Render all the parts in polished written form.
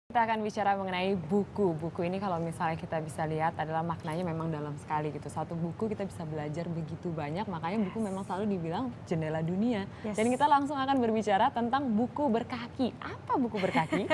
Kita akan bicara mengenai buku. Buku ini kalau misalnya kita bisa lihat adalah maknanya memang dalam sekali gitu. Satu buku kita bisa belajar begitu banyak, makanya buku memang selalu dibilang jendela dunia. Dan kita langsung akan berbicara tentang buku berkaki. Apa buku berkaki?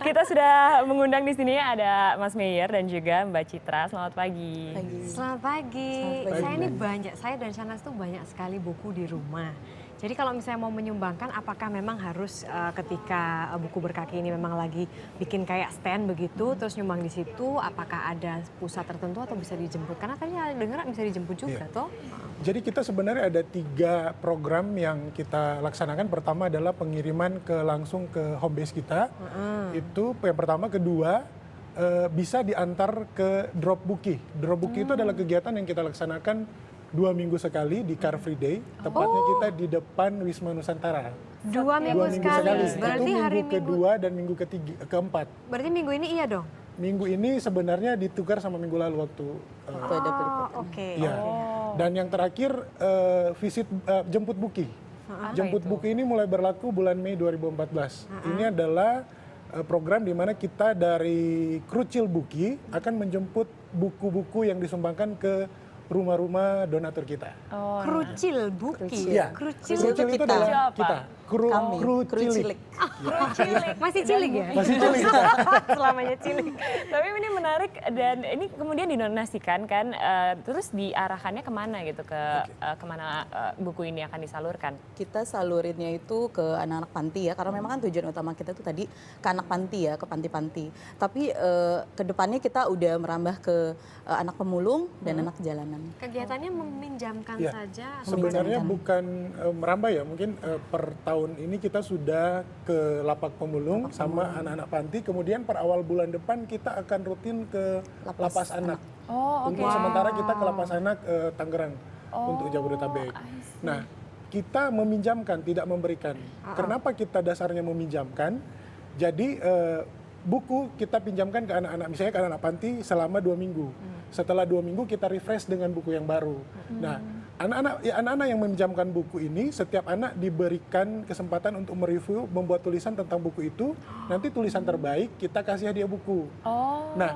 Kita sudah mengundang di sini ada Mas Meyer dan juga Mbak Citra. Selamat pagi. Selamat pagi. Saya ini saya dan Shanas tuh banyak sekali buku di rumah. Jadi kalau misalnya mau menyumbangkan, apakah memang harus ketika buku berkaki ini memang lagi bikin kayak stand begitu, terus nyumbang di situ, apakah ada pusat tertentu atau bisa dijemput? Karena tadi dengar bisa dijemput juga toh. Jadi kita sebenarnya ada 3 program yang kita laksanakan. Pertama adalah pengiriman langsung ke home base kita. Itu yang pertama. Kedua, bisa diantar ke drop bookie. Drop bookie itu adalah kegiatan yang kita laksanakan 2 minggu sekali di Car Free Day. Tepatnya kita di depan Wisma Nusantara. 2 minggu sekali. Berarti itu hari minggu kedua dan minggu keempat. Berarti minggu ini iya dong? Minggu ini sebenarnya ditukar sama minggu lalu waktu ada pelipatan. Oke. Ya. Dan yang terakhir jemput buki. Jemput buki ini mulai berlaku bulan Mei 2014. Ini adalah program di mana kita dari Krucil Buki akan menjemput buku-buku yang disumbangkan ke rumah-rumah donatur kita. Krucil Buki. Iya. Krucil Krucil itu adalah kita. Kru cilik. Masih cilik ya? Masih cilik. Selamanya cilik. Tapi ini menarik dan ini kemudian didonasikan kan, terus diarahkannya kemana gitu, kemana buku ini akan disalurkan? Kita salurinnya itu ke anak-anak panti ya, karena memang kan tujuan utama kita itu tadi ke anak panti ya, ke panti-panti. Tapi kedepannya kita udah merambah ke anak pemulung dan anak jalanan. Kegiatannya meminjamkan saja? Sebenarnya bukan merambah ya, mungkin per tahun ini kita sudah ke lapak pemulung sama anak-anak panti. Kemudian per awal bulan depan kita akan rutin ke lapas anak. Untuk sementara kita ke lapas anak Tangerang untuk Jabodetabek. Nah, kita meminjamkan, tidak memberikan. Kenapa kita dasarnya meminjamkan? Jadi buku kita pinjamkan ke anak-anak, misalnya ke anak-anak panti selama 2 minggu. Setelah 2 minggu kita refresh dengan buku yang baru. Nah, anak-anak yang meminjamkan buku ini, setiap anak diberikan kesempatan untuk mereview, membuat tulisan tentang buku itu. Nanti tulisan terbaik kita kasih hadiah buku. Nah,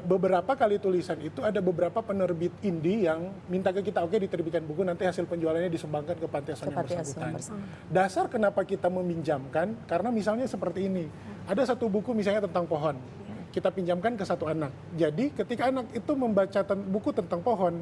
beberapa kali tulisan itu ada beberapa penerbit indie yang minta ke kita, oke diterbitkan buku, nanti hasil penjualannya disumbangkan ke panti asuhan yang bersangkutan. Dasar kenapa kita meminjamkan, karena misalnya seperti ini, ada satu buku misalnya tentang pohon, kita pinjamkan ke satu anak. Jadi ketika anak itu membaca buku tentang pohon,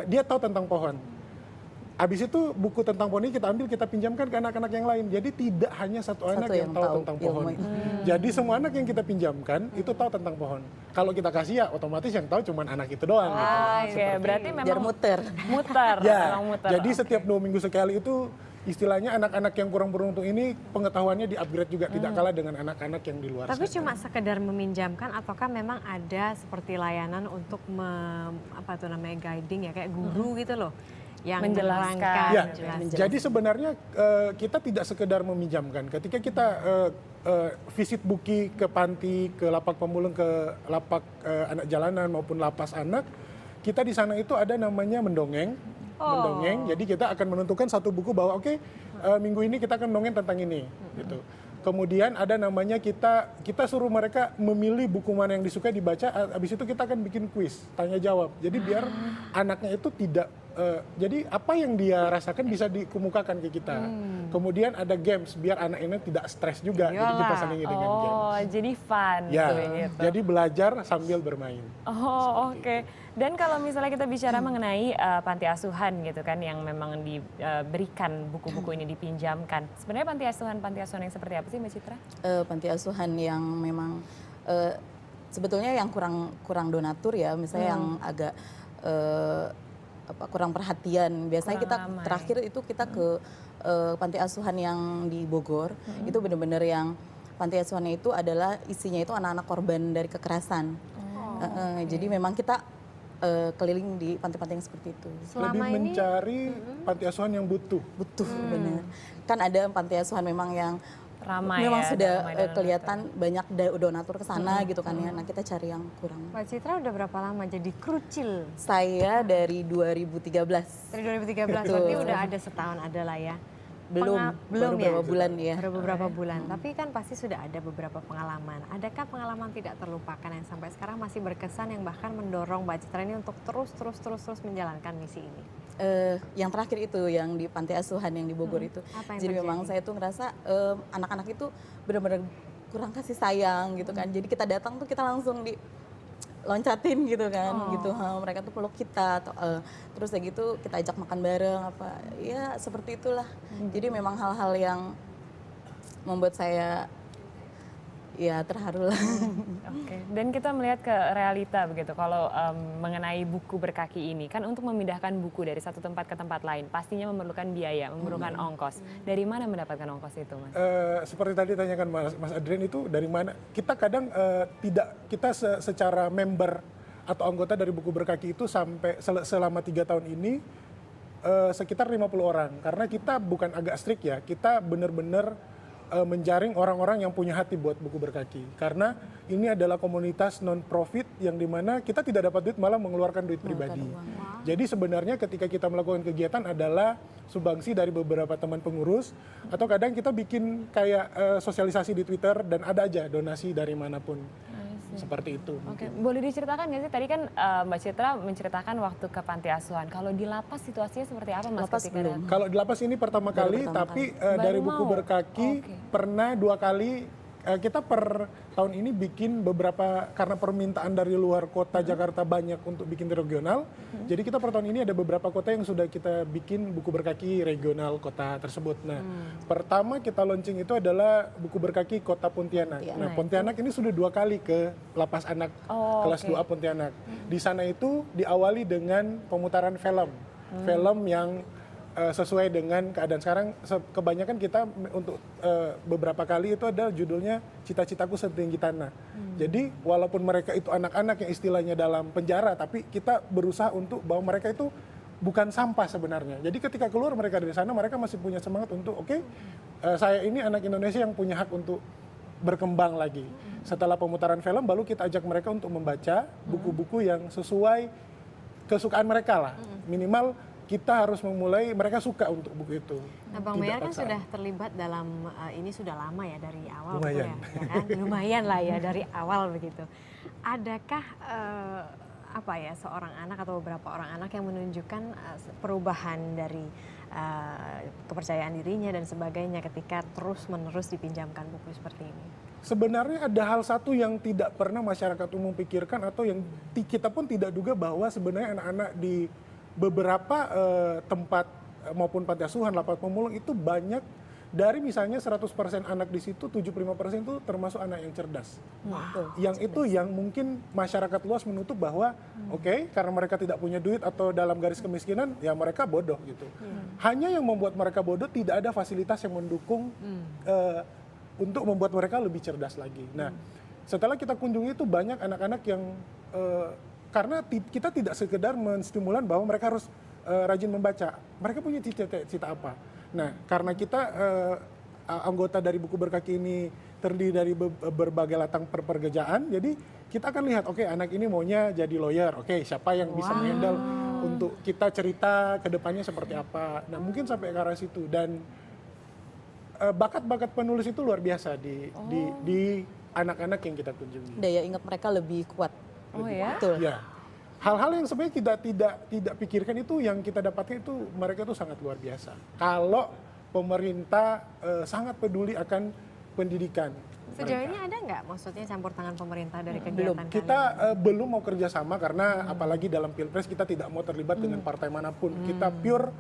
dia tahu tentang pohon. Habis itu buku tentang pohon ini kita ambil, kita pinjamkan ke anak-anak yang lain. Jadi tidak hanya satu anak yang tahu tentang pohon. Jadi semua anak yang kita pinjamkan itu tahu tentang pohon. Kalau kita kasih ya otomatis yang tahu cuma anak itu doang. Oke, berarti memang Biar muter. Ya, jadi setiap 2 minggu sekali itu istilahnya anak-anak yang kurang beruntung ini pengetahuannya di-upgrade juga, tidak kalah dengan anak-anak yang di luar Tapi sana. cuma sekedar meminjamkan ataukah memang ada seperti layanan untuk guiding ya, kayak guru gitu loh yang Menjelaskan. Ya, jadi sebenarnya kita tidak sekedar meminjamkan. Ketika kita visit buki ke panti, ke lapak pemulung, ke lapak anak jalanan maupun lapas anak, kita di sana itu ada namanya mendongeng. Jadi kita akan menentukan satu buku bahwa minggu ini kita akan mendongeng tentang ini, gitu. Kemudian ada namanya kita suruh mereka memilih buku mana yang disukai dibaca. Habis itu kita akan bikin kuis, tanya jawab. Jadi biar anaknya itu tidak jadi apa yang dia rasakan bisa dikemukakan ke kita. Kemudian ada games biar anak ini tidak stres juga. Jadi kita selingi dengan games. Jadi fun. Ya, gitu. jadi belajar sambil bermain. Oke. Dan kalau misalnya kita bicara mengenai panti asuhan gitu kan, yang memang diberikan buku-buku ini dipinjamkan. Sebenarnya panti asuhan yang seperti apa sih Mbak Citra? Panti asuhan yang memang sebetulnya yang kurang donatur ya, misalnya yang agak kurang perhatian. Biasanya kita terakhir itu kita ke panti asuhan yang di Bogor. Itu benar-benar yang panti asuhannya itu adalah isinya itu anak-anak korban dari kekerasan. Jadi memang kita keliling di panti-panti yang seperti itu. Lebih mencari panti asuhan yang butuh. Benar. Kan ada panti asuhan memang yang Ramai memang ya, sudah ramai kelihatan banyak donatur ke sana gitu kan ya. Nah, kita cari yang kurang. Mbak Citra udah berapa lama jadi Krucil? Saya dari 2013. Dari 2013, berarti udah ada setahun ada lah ya. Belum, belum baru ya? beberapa bulan ya. Baru beberapa bulan, tapi kan pasti sudah ada beberapa pengalaman. Adakah pengalaman tidak terlupakan yang sampai sekarang masih berkesan yang bahkan mendorong Mbak Citra ini untuk terus menjalankan misi ini? Yang terakhir itu yang di panti asuhan yang di Bogor itu. Apa yang Jadi memang terjadi? saya tuh ngerasa anak-anak itu benar-benar kurang kasih sayang gitu kan. Jadi kita datang tuh kita langsung di loncatin gitu kan, gitu. Mereka tuh peluk kita, terus ya gitu kita ajak makan bareng apa, ya seperti itulah. Jadi memang hal-hal yang membuat saya ya terharu lah. Oke, dan kita melihat ke realita begitu. Kalau mengenai buku berkaki ini, kan untuk memindahkan buku dari satu tempat ke tempat lain, pastinya memerlukan biaya, memerlukan ongkos. Dari mana mendapatkan ongkos itu, Mas? Seperti tadi tanyakan Mas Adrian itu dari mana? Kita kadang secara member atau anggota dari buku berkaki itu sampai selama 3 tahun ini sekitar 50 orang. Karena kita bukan agak strict ya, kita benar-benar menjaring orang-orang yang punya hati buat buku berkaki. Karena ini adalah komunitas non-profit yang dimana kita tidak dapat duit, malah mengeluarkan duit pribadi. Jadi sebenarnya ketika kita melakukan kegiatan adalah sumbangsi dari beberapa teman pengurus, atau kadang kita bikin kayak sosialisasi di Twitter dan ada aja donasi dari manapun. Seperti itu. Oke, boleh diceritakan nggak sih? Tadi kan Mbak Citra menceritakan waktu ke panti asuhan. Kalau di lapas situasinya seperti apa, Mas? Lapas ketika belum. Kalau di lapas ini pertama kali, tapi dari Baru buku mau? berkaki Oke. pernah 2 kali. Kita per tahun ini bikin beberapa, karena permintaan dari luar kota Jakarta banyak untuk bikin di regional. Jadi kita per tahun ini ada beberapa kota yang sudah kita bikin buku berkaki regional kota tersebut. Nah, pertama kita launching itu adalah buku berkaki Kota Pontianak. Nah, Pontianak ini sudah 2 kali ke lapas anak kelas 2A Pontianak. Di sana itu diawali dengan pemutaran film. Film yang sesuai dengan keadaan sekarang. Kebanyakan kita untuk beberapa kali itu ada judulnya Cita-citaku Setinggi Tanah. Jadi walaupun mereka itu anak-anak yang istilahnya dalam penjara, tapi kita berusaha untuk bahwa mereka itu bukan sampah sebenarnya. Jadi ketika keluar mereka dari sana, mereka masih punya semangat untuk saya ini anak Indonesia yang punya hak untuk berkembang lagi. Setelah pemutaran film baru kita ajak mereka untuk membaca buku-buku yang sesuai kesukaan mereka lah. Minimal kita harus memulai mereka suka untuk buku itu. Nah, Bang Tidak Meyer kan paksaan. sudah terlibat dalam ini sudah lama ya dari awal. Lumayan. Betul ya kan? Lumayan lah ya dari awal begitu. Adakah seorang anak atau beberapa orang anak yang menunjukkan perubahan dari kepercayaan dirinya dan sebagainya ketika terus-menerus dipinjamkan buku seperti ini? Sebenarnya ada hal satu yang tidak pernah masyarakat umum pikirkan atau yang kita pun tidak duga, bahwa sebenarnya anak-anak di beberapa tempat maupun panti asuhan, lapas pemulung itu banyak dari misalnya 100% anak di situ, 75% itu termasuk anak yang cerdas. Yang itu yang mungkin masyarakat luas menutup bahwa karena mereka tidak punya duit atau dalam garis kemiskinan, ya mereka bodoh gitu. Hanya yang membuat mereka bodoh tidak ada fasilitas yang mendukung untuk membuat mereka lebih cerdas lagi. Nah, setelah kita kunjungi itu banyak anak-anak yang karena kita tidak sekedar menstimulan bahwa mereka harus rajin membaca. Mereka punya cita-cita apa. Nah, karena kita anggota dari buku berkaki ini terdiri dari berbagai latar pekerjaan, jadi kita akan lihat, anak ini maunya jadi lawyer, siapa yang bisa menghandle untuk kita cerita ke depannya seperti apa. Nah, mungkin sampai ke arah situ. Dan bakat-bakat penulis itu luar biasa di anak-anak yang kita kunjungi. Daya ingat mereka lebih kuat. Oh ya? Betul. Ya, hal-hal yang sebenarnya kita tidak pikirkan itu yang kita dapatkan itu mereka itu sangat luar biasa. Kalau pemerintah sangat peduli akan pendidikan. Sejauh ini ada nggak maksudnya campur tangan pemerintah dari Belum, kegiatan kita belum mau kerjasama karena apalagi dalam pilpres kita tidak mau terlibat dengan partai manapun. Kita pure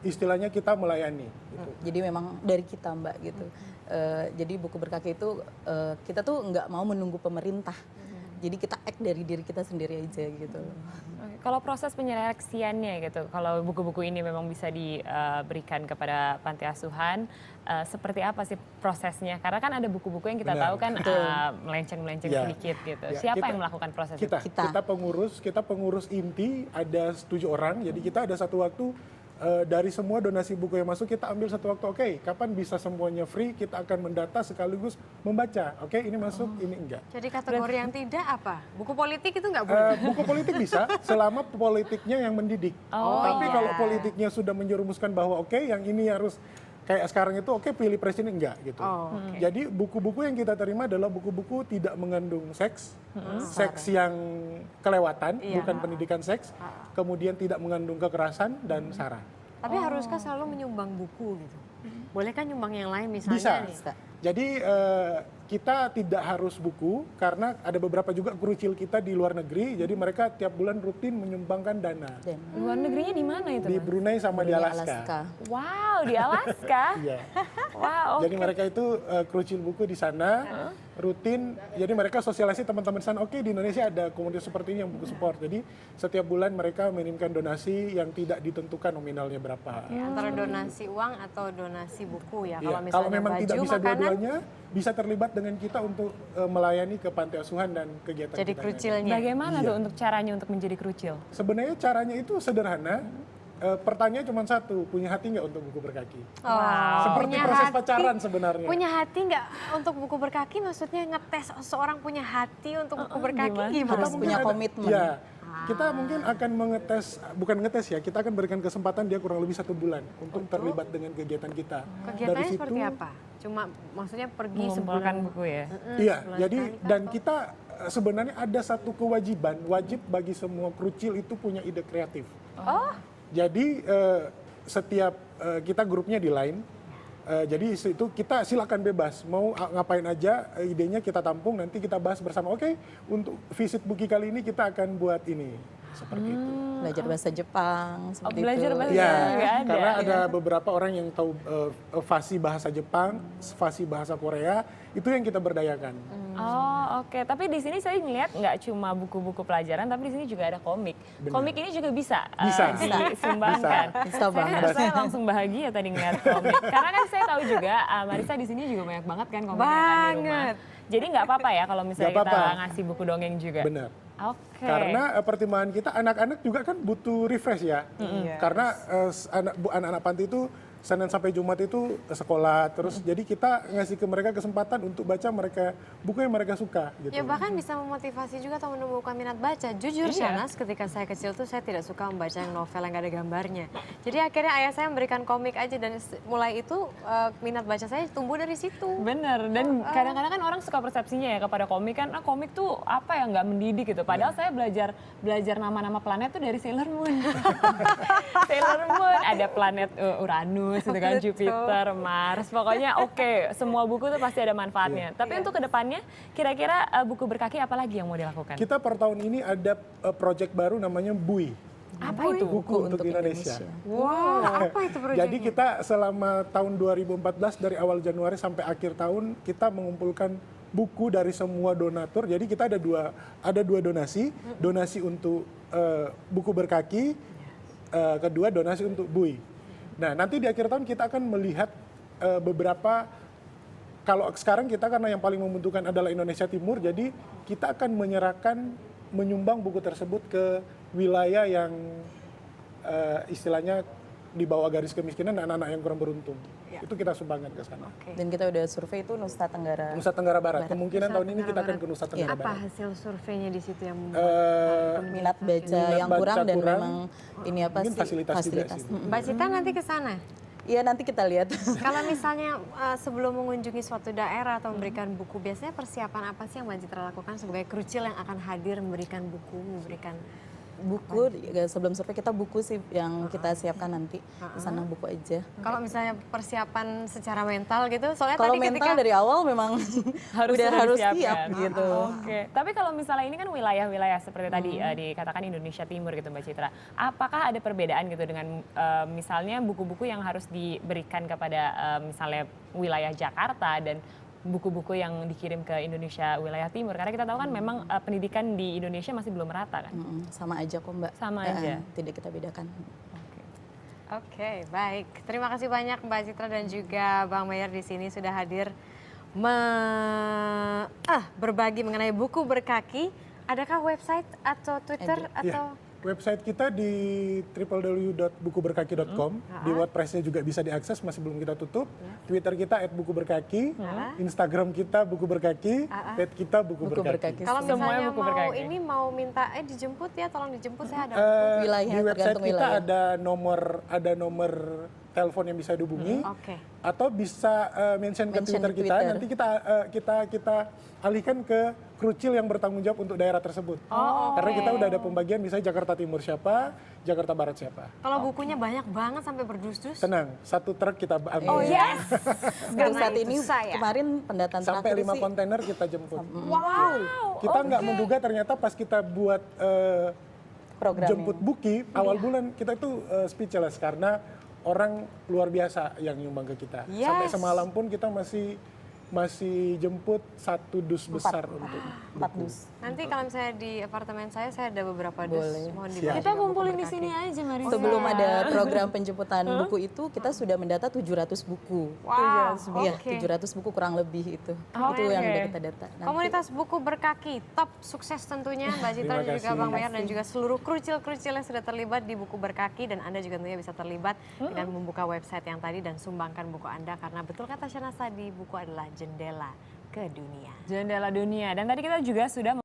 istilahnya kita melayani. Gitu. Jadi memang dari kita Mbak gitu. Jadi buku berkaki itu kita tuh nggak mau menunggu pemerintah. Jadi kita act dari diri kita sendiri aja gitu. Kalau proses penyeleksiannya gitu, kalau buku-buku ini memang bisa diberikan kepada panti asuhan, seperti apa sih prosesnya? Karena kan ada buku-buku yang kita tahu kan melenceng-melenceng sedikit gitu. Siapa yang melakukan proses itu? Kita pengurus inti ada 7 orang, jadi kita ada satu waktu dari semua donasi buku yang masuk kita ambil satu waktu, kapan bisa semuanya free, kita akan mendata sekaligus membaca, ini masuk, ini enggak. Jadi kategori yang tidak apa? Buku politik itu nggak boleh? Buku politik bisa, selama politiknya yang mendidik. Tapi kalau politiknya sudah menjerumuskan bahwa yang ini harus kayak sekarang itu oke pilih presiden enggak gitu. Oh, oke. Jadi buku-buku yang kita terima adalah buku-buku tidak mengandung seks, seks yang kelewatan, Iya. bukan pendidikan seks, kemudian tidak mengandung kekerasan dan sara. Tapi haruskah selalu menyumbang buku gitu? Boleh kan nyumbang yang lain misalnya Bisa. nih? Jadi kita tidak harus buku karena ada beberapa juga kru kecil kita di luar negeri. Jadi mereka tiap bulan rutin menyumbangkan dana Dan Luar negerinya di mana itu, di Mas? Brunei sama di Brunei, Alaska. Wow, di Alaska. Iya. Wow, Jadi mereka itu kru kecil buku di sana rutin. Jadi mereka sosialisasi teman-teman sana. Oke, di Indonesia ada komunitas seperti ini yang buku support. Jadi setiap bulan mereka mengirimkan donasi yang tidak ditentukan nominalnya berapa. Ya, antara donasi uang atau donasi buku ya. Iya, Kalau misalnya kalau memang baju, tidak bisa makanan, dua-duanya, bisa terlibat dengan kita untuk melayani ke panti asuhan dan kegiatan jadi kita. krucilnya. bagaimana Iya. tuh untuk caranya untuk menjadi krucil? Sebenarnya caranya itu sederhana. Pertanyaan cuma satu, punya hati nggak untuk buku berkaki? Oh, Seperti punya proses hati- pacaran sebenarnya. Punya hati nggak untuk buku berkaki? Maksudnya ngetes seorang punya hati untuk buku berkaki gimana? gimana? Harus punya komitmen. Ya, kita mungkin akan mengetes, bukan ngetes ya, kita akan berikan kesempatan dia kurang lebih 1 bulan untuk terlibat dengan kegiatan kita. Kegiatannya seperti apa? Cuma maksudnya pergi Mengumpulkan sebulan. buku ya? Iya, sebulan jadi sekali dan kita sebenarnya ada satu kewajiban, wajib bagi semua krucil itu punya ide kreatif. Oh, Jadi setiap kita grupnya di line, jadi itu kita silakan bebas mau ngapain aja, idenya kita tampung, nanti kita bahas bersama. Oke, untuk visit buki kali ini kita akan buat ini seperti itu. belajar bahasa Jepang seperti belajar itu. bahasa Ya, Jepang nggak ada. karena ada beberapa orang yang tahu fasih bahasa Jepang, fasih bahasa Korea, itu yang kita berdayakan. Oh oke, tapi di sini saya ngeliat nggak cuma buku-buku pelajaran, tapi di sini juga ada komik. Benar. Komik ini juga bisa, Bisa. disumbangkan. Bisa banget. Saya langsung bahagia tadi ngeliat komik. Karena kan saya tahu juga Marisa di sini juga banyak banget kan komik yang ada di rumah. Banget. Jadi nggak apa-apa ya kalau misalnya Nggak kita apa-apa. ngasih buku dongeng juga. Benar. Oke. Karena pertimbangan kita anak-anak juga kan butuh refresh ya. Karena anak-anak panti itu Senin sampai Jumat itu sekolah terus, jadi kita ngasih ke mereka kesempatan untuk baca buku yang mereka suka gitu. ya bahkan bisa memotivasi juga atau menumbuhkan minat baca. Jujur Shanas, ketika saya kecil tuh saya tidak suka membaca yang novel yang gak ada gambarnya. Jadi akhirnya ayah saya memberikan komik aja dan mulai itu minat baca saya tumbuh dari situ. Bener, dan kadang-kadang kan orang suka persepsinya ya kepada komik kan, komik tuh apa ya nggak mendidik gitu. Padahal saya belajar nama-nama planet tuh dari Sailor Moon. Sailor Moon, ada planet Uranus, gitu kan, Jupiter, Mars. Pokoknya oke, semua buku tuh pasti ada manfaatnya. Tapi untuk kedepannya, kira-kira buku berkaki apa lagi yang mau dilakukan? Kita per tahun ini ada project baru namanya BUI. Apa itu? Buku untuk Indonesia. Wow, apa itu proyeknya? Jadi kita selama tahun 2014 dari awal Januari sampai akhir tahun kita mengumpulkan buku dari semua donatur. Jadi kita ada dua donasi untuk buku berkaki, kedua donasi untuk BUI. Nah, nanti di akhir tahun kita akan melihat beberapa, kalau sekarang kita karena yang paling membutuhkan adalah Indonesia Timur, jadi kita akan menyumbang buku tersebut ke wilayah yang istilahnya di bawah garis kemiskinan dan anak-anak yang kurang beruntung. Itu kita sumbangkan ke sana. Dan kita udah survei itu Nusa Tenggara. Nusa Tenggara Barat. Kemungkinan tahun ini kita akan ke Nusa Tenggara Apa Barat. hasil surveinya di situ yang Minat baca yang baca kurang dan kurang, memang ini apa mungkin sih fasilitas juga sih. Mbak Cita nanti ke sana? Iya nanti kita lihat. Kalau misalnya sebelum mengunjungi suatu daerah atau memberikan buku, biasanya persiapan apa sih yang Mbak Citra lakukan sebagai krucil yang akan hadir memberikan buku, memberikan Buku sebelum survei kita buku sih yang kita siapkan nanti di sana buku aja. kalau misalnya persiapan secara mental gitu, soalnya Kalau tadi mental ketika dari awal memang harus udah harus disiapkan. siap gitu. Oke, tapi kalau misalnya ini kan wilayah-wilayah seperti tadi dikatakan Indonesia Timur gitu Mbak Citra. Apakah ada perbedaan gitu dengan misalnya buku-buku yang harus diberikan kepada misalnya wilayah Jakarta dan buku-buku yang dikirim ke Indonesia wilayah Timur? Karena kita tahu kan memang pendidikan di Indonesia masih belum merata kan. Sama aja kok Mbak. Sama aja. Tidak kita bedakan. Oke, baik. Terima kasih banyak Mbak Citra dan juga Bang Mayer di sini sudah hadir berbagi mengenai buku berkaki. Adakah website atau Twitter atau Website kita di www.bukuberkaki.com. Di WordPress-nya juga bisa diakses, masih belum kita tutup. Twitter kita @bukuberkaki, Instagram kita buku berkaki, page kita buku berkaki. kalau Semuanya misalnya buku mau berkaki. ini mau minta dijemput ya, tolong dijemput saya ada. Wilayah, Di website tergantung kita wilayah. ada nomor telepon yang bisa dihubungi, Oke. atau bisa mention ke Mention Twitter di kita. Twitter. Nanti kita alihkan ke krucil yang bertanggung jawab untuk daerah tersebut. Karena kita udah ada pembagian, misalnya Jakarta Timur siapa, Jakarta Barat siapa. Kalau bukunya banyak banget sampai berdus-dus. Tenang, satu truk kita ambil. Oh yes. Untuk saat itu ini saya. kemarin pendataan Sampai terakhir 5 sih kontainer kita jemput. Wow. Kita nggak menduga ternyata pas kita buat programnya. jemput buki awal bulan, kita itu speechless karena orang luar biasa yang nyumbang ke kita. Sampai Yes. semalam pun kita masih jemput 1 dus besar untuk 4 dus. Nanti kalau misalnya di apartemen saya ada beberapa dus. Boleh. Mohon Siap. dibawa Kita juga kumpulin buku di berkaki. sini aja Marisa. Sebelum ada program penjemputan buku itu, kita sudah mendata 700 buku. Wow, Iya, oke. 700 buku kurang lebih itu. Itu yang udah kita data. Nanti- Komunitas buku berkaki, top sukses tentunya Mbak Citra dan Terima juga kasih. Bang Mayer dan juga seluruh krucil-krucil yang sudah terlibat di buku berkaki, dan Anda juga tentunya bisa terlibat dengan membuka website yang tadi dan sumbangkan buku Anda, karena betul kata Shanaz tadi, buku adalah jendela ke dunia. Jendela dunia. Dan tadi kita juga sudah